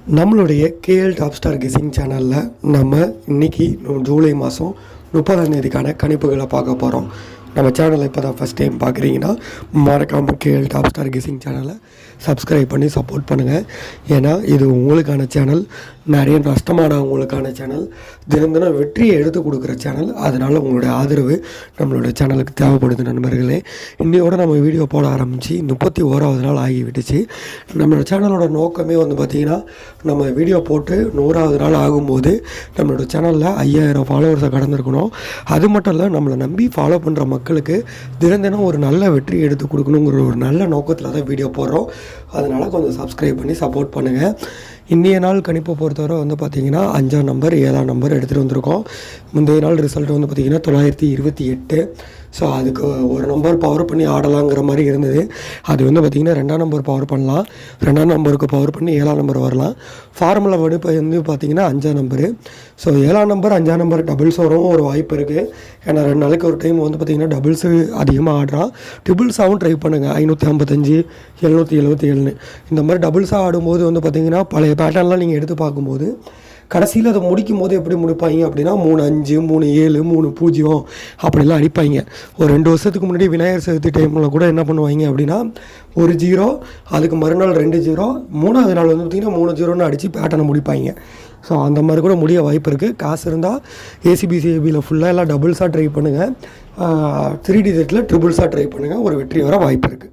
நம்மளுடைய KL top star guessing சேனலில் நம்ம இன்றைக்கி ஜூலை மாதம் 30ஆம் தேதிக்கான கணிப்புகளை பார்க்க போகிறோம். நம்ம சேனலை இப்போ தான் ஃபஸ்ட் டைம் பார்க்குறீங்கன்னா மறக்காமல் கேஎல் டாப் ஸ்டார் கெஸிங் சேனலை சப்ஸ்கிரைப் பண்ணி சப்போர்ட் பண்ணுங்கள். ஏன்னா இது உங்களுக்கான சேனல், நிறைய நஷ்டமானவங்களுக்கான சேனல், தினம் தினம் வெற்றியை எடுத்து கொடுக்குற சேனல். அதனால் உங்களுடைய ஆதரவு நம்மளோட சேனலுக்கு தேவைப்படுது நண்பர்களே. இன்னையோட நம்ம வீடியோ போட ஆரம்பித்து 31வது நாள் ஆகிவிட்டுச்சு. நம்மளோட சேனலோட நோக்கமே பார்த்திங்கன்னா, நம்ம வீடியோ போட்டு 100வது நாள் ஆகும்போது நம்மளோட சேனலில் 5000 ஃபாலோவர்ஸை கடந்திருக்கணும். அது மட்டும் இல்லை, நம்மளை நம்பி ஃபாலோ பண்ணுற மக்களுக்கு தினம் தினம் ஒரு நல்ல வெற்றி எடுத்து கொடுக்கணுங்கிற ஒரு நல்ல நோக்கத்தில் தான் வீடியோ போடுறோம். அதனால் கொஞ்சம் சப்ஸ்கிரைப் பண்ணி சப்போர்ட் பண்ணுங்கள். இன்றைய நாள் கணிப்பை பொறுத்தவரை பார்த்திங்கன்னா 5ஆம் நம்பர் 7ஆம் நம்பர் எடுத்துகிட்டு வந்திருக்கோம். முந்தைய நாள் ரிசல்ட் பார்த்திங்கன்னா 928. ஸோ அதுக்கு ஒரு நம்பர் பவர் பண்ணி ஆடலாங்கிற மாதிரி இருந்தது. அது பார்த்திங்கன்னா 2ஆம் நம்பர் பவர் பண்ணலாம், 2ஆம் நம்பருக்கு பவர் பண்ணி 7ஆம் நம்பர் வரலாம். ஃபார்முலா இப்போ பார்த்திங்கன்னா 5ஆம் நம்பரு. ஸோ 7ஆம் நம்பர் 5ஆம் நம்பர் டபுள்ஸ் வரவும் ஒரு வாய்ப்பு இருக்குது. ஏன்னா 2 நாளைக்கு ஒரு டைம் பார்த்திங்கன்னா டபுள்ஸு அதிகமாக ஆடுறான். ட்ரிபிள்ஸாகவும் ட்ரை பண்ணுங்கள். 555, 777 இந்த மாதிரி டபுள்ஸாக ஆடும்போது பார்த்திங்கன்னா பழைய பேட்டர்ன்லாம் நீங்கள் எடுத்து பார்க்கும்போது கடைசியில் அதை முடிக்கும் போது எப்படி முடிப்பாங்க அப்படின்னா 3-5, 3-7, 3-0 அப்படிலாம் அடிப்பாங்க. ஒரு 2 வருஷத்துக்கு முன்னாடி விநாயகர் சதுர்த்தி டைமில் கூட என்ன பண்ணுவாங்க அப்படின்னா 1 0, அதுக்கு மறுநாள் 2 0, 3வது நாள் பார்த்திங்கன்னா 3 0ன்னு அடித்து பேட்டர்னை முடிப்பாங்க. ஸோ அந்த மாதிரி கூட முடிய வாய்ப்பு இருக்குது. காசு இருந்தால் ஏசிபிசிஏபியில் ஃபுல்லாக எல்லாம் டபுள்ஸாக ட்ரை பண்ணுங்கள். 3 டிஜிட்டில் ட்ரிபிள்ஸாக ட்ரை பண்ணுங்கள். ஒரு வெற்றி வர வாய்ப்பு இருக்குது.